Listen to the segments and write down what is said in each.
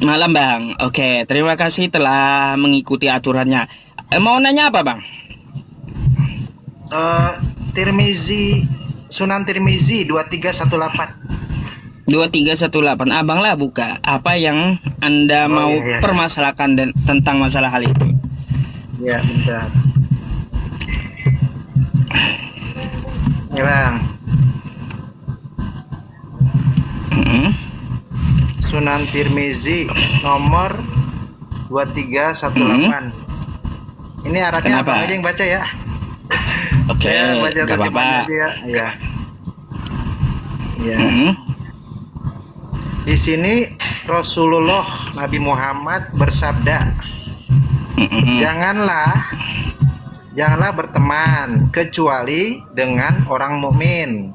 Malam Bang. Oke, terima kasih telah mengikuti aturannya. Mau nanya apa Bang? Eh, Tirmizi, Sunan Tirmizi 2318. 2318. Abang lah buka. Apa yang Anda Oh mau iya iya iya. permasalahkan dan tentang masalah hal itu? Ya, bentar. Ya, Bang. Mm-mm. Sunan Tirmizi nomor 2318. Ini Arabnya Kenapa? Abang aja yang baca ya. Oke, Saya baca gak apa-apa. terjemahannya aja ya. Iya. Iya. Mm-mm. Di sini Rasulullah Nabi Muhammad bersabda, Mm-mm. janganlah berteman kecuali dengan orang mukmin,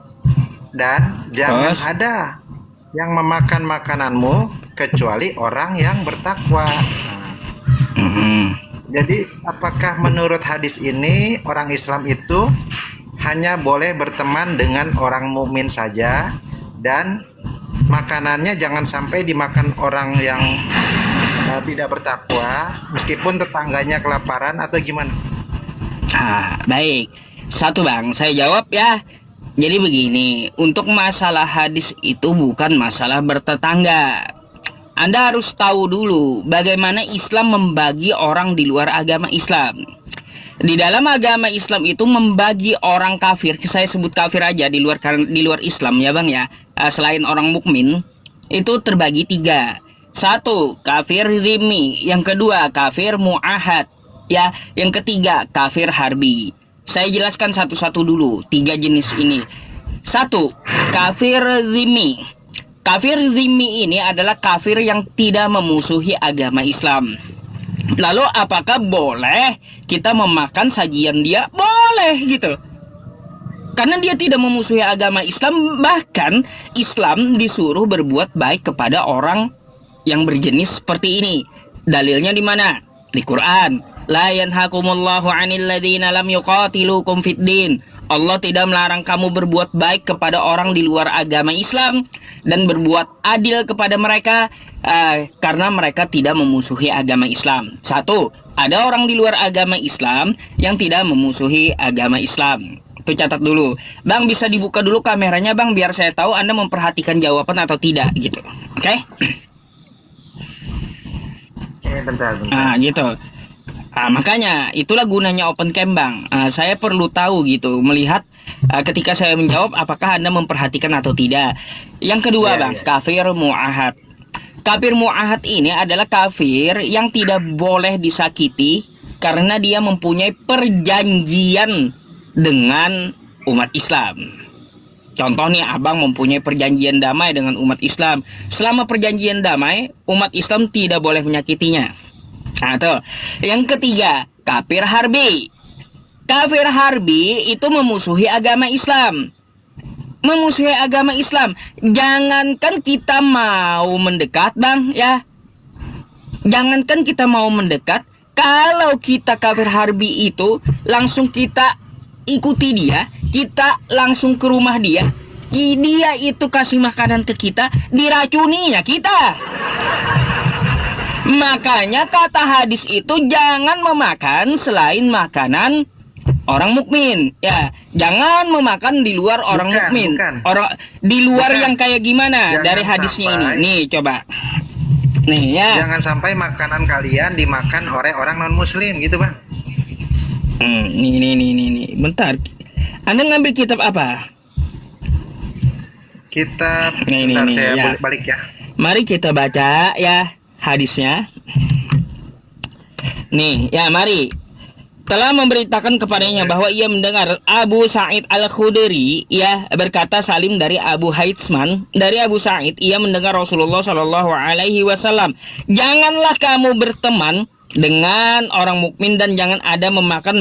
dan jangan Terus? ada yang memakan makananmu kecuali orang yang bertakwa. Mm-mm. Jadi apakah menurut hadis ini orang Islam itu hanya boleh berteman dengan orang mukmin saja, dan makanannya jangan sampai dimakan orang yang tidak bertakwa meskipun tetangganya kelaparan, atau gimana? Baik. Satu Bang, saya jawab ya. Jadi begini, untuk masalah hadis itu bukan masalah bertetangga. Anda harus tahu dulu bagaimana Islam membagi orang di luar agama Islam. Di dalam agama Islam itu membagi orang kafir, saya sebut kafir aja di luar Islam ya Bang ya. Selain orang mukmin itu terbagi tiga. Satu, kafir zimmi. Yang kedua, kafir mu'ahad. Ya, yang ketiga, kafir harbi. Saya jelaskan satu-satu dulu tiga jenis ini. Satu, kafir zimmi. Kafir zimmi ini adalah kafir yang tidak memusuhi agama Islam. Lalu apakah boleh kita memakan sajian dia? Boleh gitu. Karena dia tidak memusuhi agama Islam, bahkan Islam disuruh berbuat baik kepada orang yang berjenis seperti ini. Dalilnya di mana? Di Quran. La yanhakumullahu 'anil ladzina lam yuqatilukum fid din. Allah tidak melarang kamu berbuat baik kepada orang di luar agama Islam dan berbuat adil kepada mereka karena mereka tidak memusuhi agama Islam. Satu, ada orang di luar agama Islam yang tidak memusuhi agama Islam. Itu catat dulu. Bang, bisa dibuka dulu kameranya Bang, biar saya tahu Anda memperhatikan jawaban atau tidak gitu. Oke? Bentar. Gitu. Makanya itulah gunanya open cam Bang. Saya perlu tahu gitu, melihat ketika saya menjawab apakah Anda memperhatikan atau tidak. Yang kedua Bang, kafir mu'ahad. Kafir mu'ahad ini adalah kafir yang tidak boleh disakiti karena dia mempunyai perjanjian dengan umat Islam. Contoh nih, Abang mempunyai perjanjian damai dengan umat Islam. Selama perjanjian damai, umat Islam tidak boleh menyakitinya. Tuh. Yang ketiga, kafir harbi. Kafir harbi itu memusuhi agama Islam. Memusuhi agama Islam. Jangankan kita mau mendekat Bang ya. Jangankan kita mau mendekat, kalau kita kafir harbi itu langsung kita ikuti dia, kita langsung ke rumah dia, dia itu kasih makanan ke kita, diracuninya kita. Makanya kata hadis itu jangan memakan selain makanan orang mukmin. Ya, jangan memakan di luar orang mukmin. Orang di luar yang kayak gimana? Jangan dari hadisnya sampai, ini. Nih, coba. Nih ya. Jangan sampai makanan kalian dimakan oleh orang non muslim gitu, Bang. Nih. Bentar. Anda ngambil kitab apa? Kitab sebentar saya ya. Balik ya. Mari kita baca ya hadisnya. Nih, ya mari. Telah memberitakan kepadanya bahwa ia mendengar Abu Sa'id Al-Khudri ya berkata, Salim dari Abu Haitsman dari Abu Sa'id, ia mendengar Rasulullah Shallallahu Alaihi Wasallam, janganlah kamu berteman dengan orang mukmin dan jangan ada memakan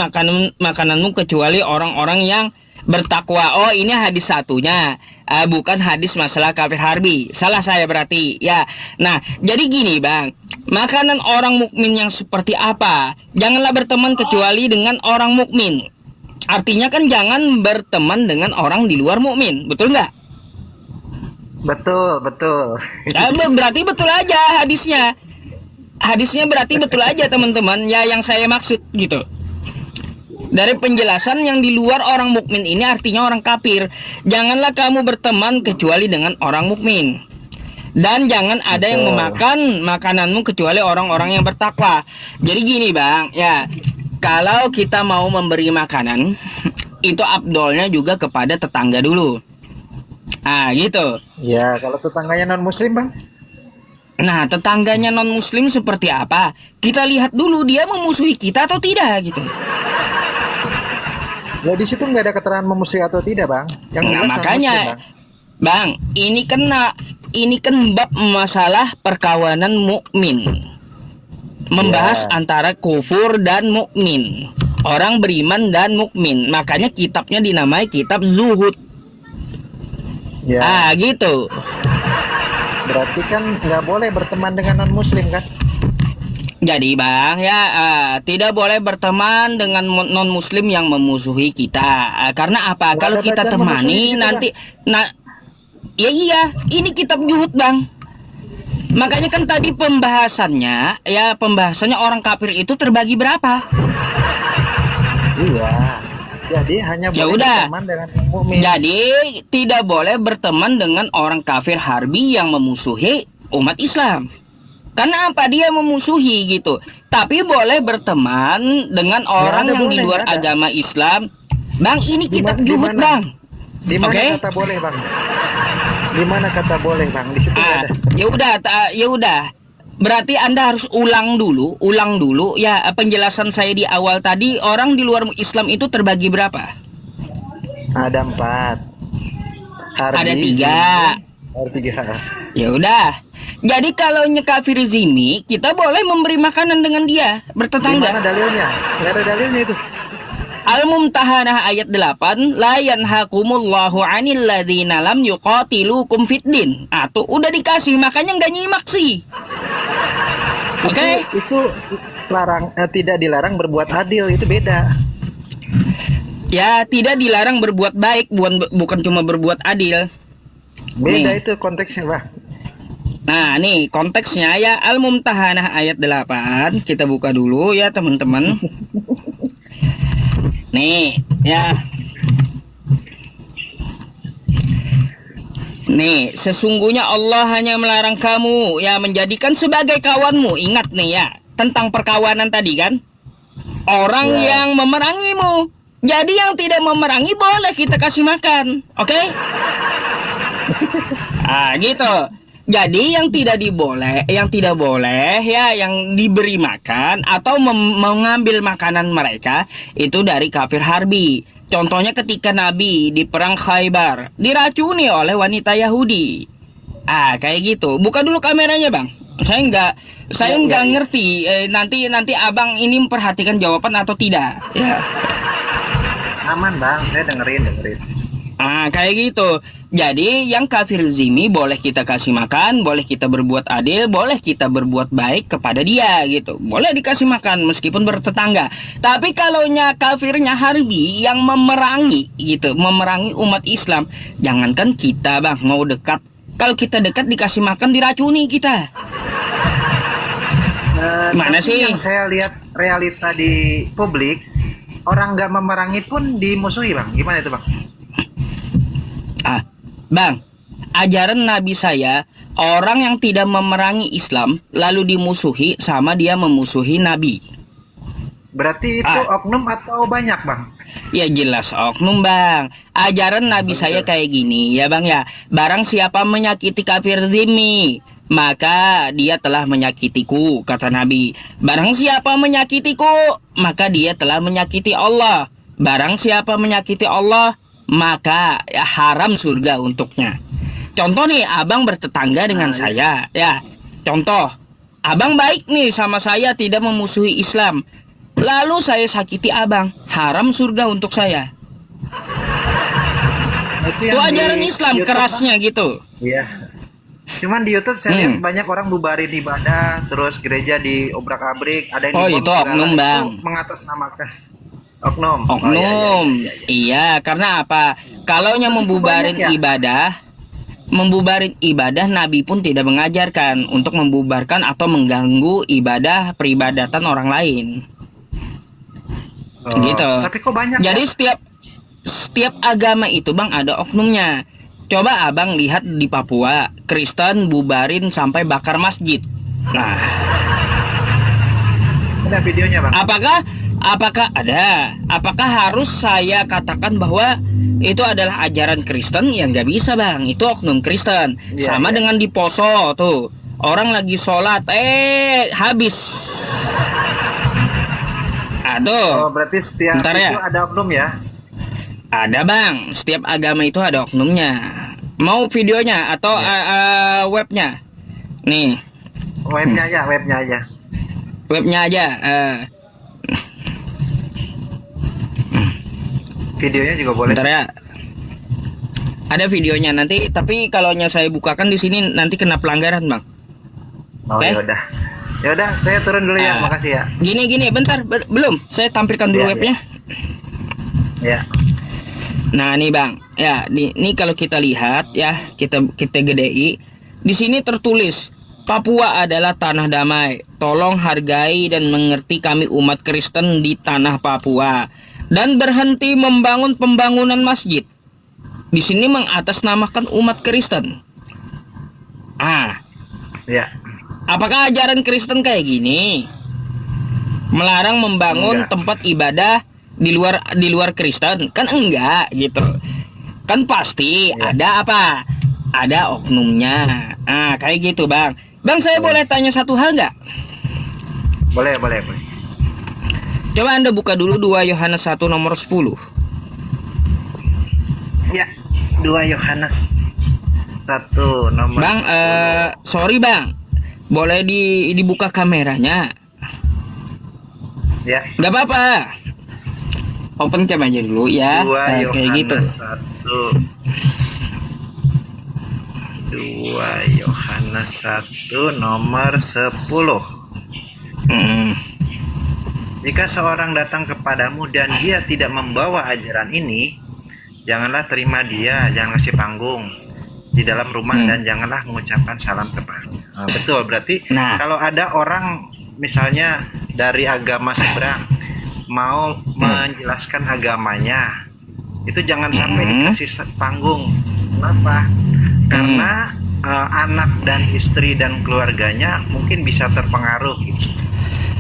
makananmu kecuali orang-orang yang bertakwa. Oh, ini hadis satunya, bukan hadis masalah kafir harbi. Salah saya berarti ya. Nah, jadi gini Bang, makanan orang mukmin yang seperti apa? Janganlah berteman kecuali dengan orang mukmin. Artinya kan jangan berteman dengan orang di luar mukmin, betul nggak? Betul, betul. Ya, berarti betul aja hadisnya. Hadisnya berarti betul aja teman-teman. Ya yang saya maksud gitu. Dari penjelasan yang di luar orang mukmin ini artinya orang kafir. Janganlah kamu berteman kecuali dengan orang mukmin. Dan jangan ada yang Betul. memakan makananmu kecuali orang-orang yang bertakwa. Jadi gini bang, ya kalau kita mau memberi makanan, itu afdolnya juga kepada tetangga dulu. Ah gitu. Ya, kalau tetangganya non muslim bang? Nah tetangganya non muslim seperti apa? Kita lihat dulu dia memusuhi kita atau tidak gitu. Ya di situ nggak ada keterangan memusuhi atau tidak bang. Yang Nah jelas non makanya muslim bang. bang, ini kan bab masalah perkawanan mukmin. Membahas Ya. antara kufur dan mukmin. Orang beriman dan mukmin. Makanya kitabnya dinamai kitab zuhud. Ya. Ah gitu. Berarti kan nggak boleh berteman dengan non muslim kan? Jadi bang ya tidak boleh berteman dengan non muslim yang memusuhi kita. Karena apa? Nggak Kalau ada kita bacaan memusuhi di temani situ, nanti ya iya, ini kitab zuhud bang. Makanya kan tadi pembahasannya orang kafir itu terbagi berapa? Iya. Jadi hanya Ya boleh udah. berteman dengan yang mukmin. Jadi tidak boleh berteman dengan orang kafir harbi yang memusuhi umat Islam. Karena apa? Dia memusuhi gitu. Tapi boleh berteman dengan orang ada, yang di boleh, luar nggak ada. agama Islam. Bang, ini Di kitab ma- di zuhud mana? bang. Di mana Oke. kata boleh bang? Di mana kata boleh bang? Di situ nggak ada. Ya udah. Berarti Anda harus ulang dulu ya penjelasan saya di awal tadi. Orang di luar Islam itu terbagi berapa? Ada 4. Ada 3. Ada 3. Ya udah. Jadi kalau kafir zimmi, kita boleh memberi makanan dengan dia, Di mana bertetangga. dalilnya? Nggak ada dalilnya itu. Al-Mumtahanah ayat 8, la yanhakumullahu 'anil ladzina lam yuqatilukum fiddin. Tuh udah dikasih, makanya nggak nyimak sih. Oke? Itu tidak dilarang berbuat adil, itu beda. Ya, tidak dilarang berbuat baik, bukan cuma berbuat adil. Beda Nih. itu konteksnya bang. Nah, nih konteksnya ya Al-Mumtahanah ayat 8. Kita buka dulu ya, teman-teman. Nih, ya. Nih, sesungguhnya Allah hanya melarang kamu ya menjadikan sebagai kawanmu. Ingat nih ya, tentang perkawanan tadi kan. Orang Ya. yang memerangimu. Jadi yang tidak memerangi boleh kita kasih makan. Oke? Gitu. Jadi yang tidak boleh ya yang diberi makan atau mengambil makanan mereka itu dari kafir harbi. Contohnya ketika Nabi di perang Khaybar diracuni oleh wanita Yahudi. Kayak gitu. Buka dulu kameranya, Bang. Saya nggak Ya. ngerti. Nanti Abang ini memperhatikan jawaban atau tidak. Ya. Aman bang, saya dengerin. Kayak gitu. Jadi yang kafir zimmi boleh kita kasih makan, boleh kita berbuat adil, boleh kita berbuat baik kepada dia gitu. Boleh dikasih makan meskipun bertetangga. Tapi kalau kafirnya harbi yang memerangi gitu, memerangi umat Islam, jangankan kita bang mau dekat. Kalau kita dekat dikasih makan diracuni kita. Gimana Tapi sih? yang saya lihat realita di publik, orang nggak memerangi pun dimusuhi bang. Gimana itu bang? Bang, ajaran Nabi saya, orang yang tidak memerangi Islam lalu dimusuhi sama dia memusuhi Nabi. Berarti itu oknum atau banyak bang? Ya jelas oknum bang. Ajaran Nabi saya kayak gini ya bang ya. Barang siapa menyakiti kafir zimmi, maka dia telah menyakitiku, kata Nabi. Barang siapa menyakitiku, maka dia telah menyakiti Allah. Barang siapa menyakiti Allah, maka haram surga untuknya. Contoh nih, abang bertetangga dengan saya, ya. Contoh, abang baik nih sama saya, tidak memusuhi Islam. Lalu saya sakiti abang, haram surga untuk saya. Itu ajaran Islam YouTube, kerasnya gitu. Iya. Cuman di YouTube saya lihat banyak orang bubarin ibadah, terus gereja diobrak-abrik, ada yang dibom itu segala. oknum bang. Itu mengatasnamakan oknum. Oknum, iya, karena apa? Kalau Oknum itu membubarin banyak ya? ibadah, membubarin ibadah, Nabi pun tidak mengajarkan untuk membubarkan atau mengganggu ibadah peribadatan orang lain. Oh, Gitu. Tapi kok banyak Jadi ya? setiap agama itu bang ada oknumnya. Coba abang lihat di Papua, Kristen bubarin sampai bakar masjid. Nah, Ada videonya bang. apakah ada? Apakah harus saya katakan bahwa itu adalah ajaran Kristen? Yang nggak bisa bang, itu oknum Kristen. Iya, Sama iya. dengan di Poso tuh, orang lagi sholat, habis. Aduh. Oh, berarti setiap Bentar itu ya. ada oknum ya? Ada bang, setiap agama itu ada oknumnya. Mau videonya atau webnya? Nih, Webnya aja, webnya aja. webnya aja. Videonya juga boleh. Bentar ya. Ada videonya nanti, tapi kalau saya bukakan di sini nanti kena pelanggaran bang. Oh Oke. ya udah. Ya udah, saya turun dulu ya. Ah. Makasih ya. Gini, bentar, belum. Saya tampilkan dulu Iya, webnya. Ya. Nah nih bang, ya ini kalau kita lihat ya, kita gedei. Di sini tertulis Papua adalah tanah damai. Tolong hargai dan mengerti kami umat Kristen di tanah Papua dan berhenti membangun pembangunan masjid. Di sini mengatasnamakan umat Kristen. Ya. Apakah ajaran Kristen kayak gini? Melarang membangun Enggak. tempat ibadah di luar Kristen? Kan enggak gitu. Kan pasti Ya. ada apa? Ada oknumnya. Kayak gitu, Bang. Bang, saya boleh tanya satu hal nggak? Boleh. Coba Anda buka dulu 2 Yohanes 1 nomor 10. Ya. 2 Yohanes 1 nomor Bang, 10. sorry Bang. Boleh dibuka kameranya? Ya. Nggak apa-apa. Open cam aja dulu ya. 2 Kayak gitu. Yohanes 1. 2 Yohanes 1 nomor 10. Mm. Jika seorang datang kepadamu dan dia tidak membawa ajaran ini, janganlah terima dia, jangan kasih panggung di dalam rumah dan janganlah mengucapkan salam kepadanya. Nah, betul, berarti Nah. kalau ada orang misalnya dari agama seberang mau menjelaskan agamanya, itu jangan sampai dikasih panggung. Kenapa? Karena anak dan istri dan keluarganya mungkin bisa terpengaruh gitu.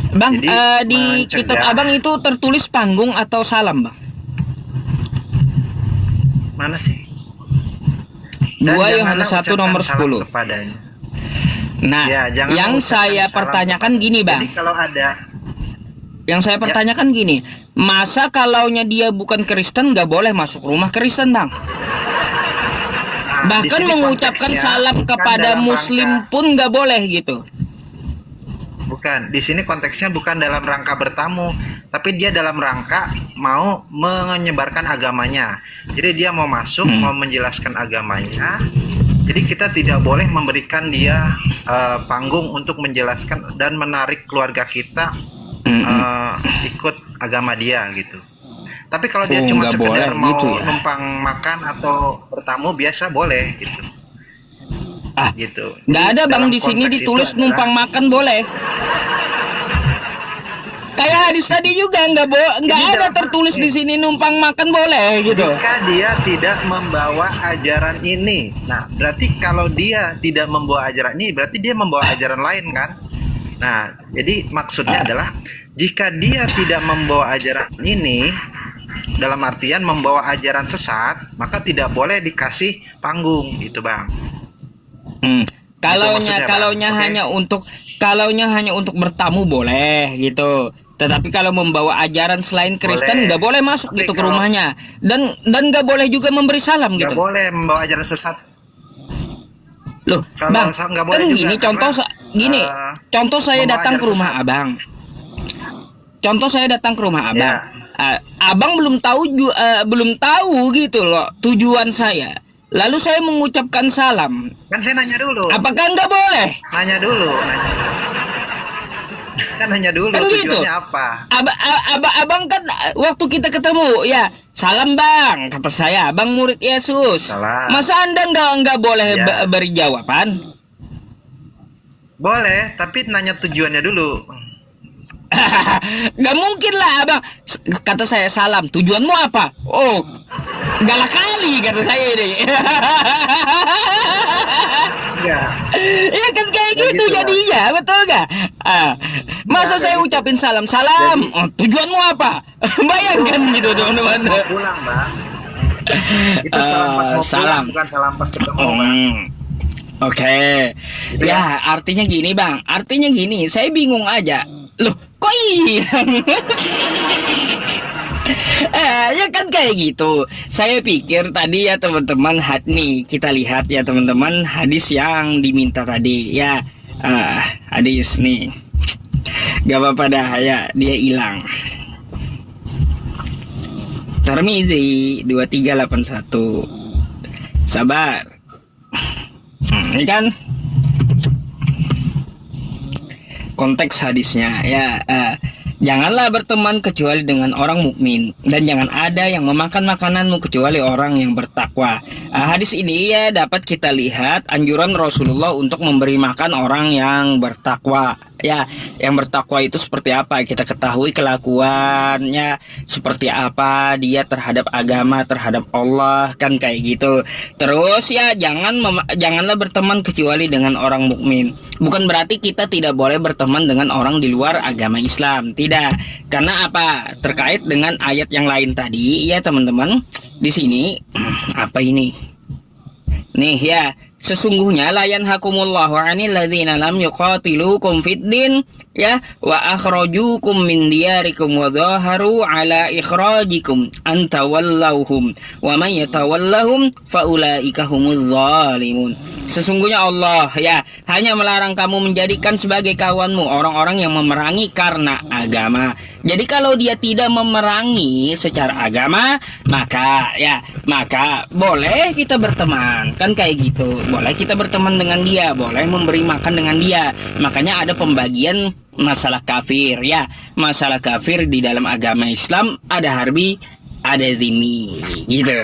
Bang, Jadi, di mencegah. kitab abang itu tertulis panggung atau salam, Bang? Mana sih? 2 janganlah Yohanes 1 ucapkan nomor salam 10. kepadanya. Nah, Ya, janganlah yang ucapkan saya salam pertanyakan kepadanya. gini, Bang. Jadi kalau ada Yang saya pertanyakan gini, masa kalaunya dia bukan Kristen nggak boleh masuk rumah Kristen, Bang? nah, di Bahkan sini mengucapkan konteksnya salam bukan kepada dalam Muslim rangka- pun nggak boleh gitu. bukan, di sini konteksnya bukan dalam rangka bertamu, tapi dia dalam rangka mau menyebarkan agamanya. Jadi dia mau masuk, mau menjelaskan agamanya. Jadi kita tidak boleh memberikan dia panggung untuk menjelaskan dan menarik keluarga kita ikut agama dia gitu. Tapi kalau dia cuma nggak sekedar boleh mau gitu ya. numpang makan atau bertamu biasa boleh gitu. Gitu. Nggak Jadi ada, Bang, dalam di sini konteks ditulis itu adalah- numpang makan boleh. Kayak hadis tadi juga nggak Ini ada dalam- tertulis di sini numpang makan boleh gitu. Jika dia tidak membawa ajaran ini, nah berarti kalau dia tidak membawa ajaran ini, berarti dia membawa ajaran lain kan? Nah, jadi maksudnya adalah jika dia tidak membawa ajaran ini, dalam artian membawa ajaran sesat, maka tidak boleh dikasih panggung, gitu bang. Kalaunya maksudnya, Bang. kalaunya hanya untuk bertamu boleh gitu. Tetapi kalau membawa ajaran selain Kristen Boleh. nggak boleh masuk Tapi gitu ke kalau- rumahnya. Dan nggak boleh juga memberi salam Nggak gitu. boleh membawa ajaran sesat. Loh, Kalau Bang, nggak kan boleh juga, gini contoh karena, contoh saya membawa datang ke ajaran rumah sesat. Abang. Contoh saya datang ke rumah Abang. Ya. Abang belum tahu gitu loh tujuan saya. Lalu saya mengucapkan salam. Kan saya nanya dulu. Apakah nggak boleh? Nanya dulu. kan hanya dulu Kan gitu. tujuannya apa. Abang kan waktu kita ketemu ya, salam bang, kata saya, abang murid Yesus. Salam. Masa anda nggak boleh Ya. beri jawaban? Boleh, tapi nanya tujuannya dulu. Gak mungkin lah abang. Kata saya salam, tujuanmu apa? Oh, galak kali kata saya ini. Enggak. Ya kan kayak Ya gitu gitu, jadinya, betul gak? Masa Ya, saya kayak ucapin salam, Jadi- oh, tujuanmu apa? Bayangkan gitu teman-teman. Mau pulang, Bang. Itu salam pas mau salam. pulang, bukan salam pas ketemu, Bang. Oke. Gitu Ya, artinya gini, Bang. Artinya gini, saya bingung aja. Loh, kok hilang? Ya kan kayak gitu. Saya pikir tadi ya teman-teman, nih kita lihat ya teman-teman hadis yang diminta tadi ya. Hadis nih. Gak apa-apa dah ya, dia hilang. Tirmidzi 2381. Sabar. Ini kan konteks hadisnya ya. Janganlah berteman kecuali dengan orang mukmin, dan jangan ada yang memakan makananmu kecuali orang yang bertakwa. Hadis ini ya dapat kita lihat anjuran Rasulullah untuk memberi makan orang yang bertakwa. Ya, yang bertakwa itu seperti apa? Kita ketahui kelakuannya seperti apa dia terhadap agama, terhadap Allah, kan kayak gitu. Terus ya janganlah berteman kecuali dengan orang mukmin. Bukan berarti kita tidak boleh berteman dengan orang di luar agama Islam. Tidak. Karena apa? Terkait dengan ayat yang lain tadi ya teman-teman. Di sini apa ini? Nih ya, sesungguhnya la yanhakumullahu 'anil ladzina lam yuqatilukum fid din ya wa akhrajukum min diyarikum wa dhaharu 'ala ikhrajikum an tawallahum wa may yatawallahum faulaika humuz zalimun. Sesungguhnya Allah ya hanya melarang kamu menjadikan sebagai kawanmu orang-orang yang memerangi karena agama. Jadi kalau dia tidak memerangi secara agama, maka boleh kita berteman. Kan kayak gitu. Boleh kita berteman dengan dia, boleh memberi makan dengan dia. Makanya ada pembagian masalah kafir ya. Masalah kafir di dalam agama Islam ada harbi, ada zimmi gitu.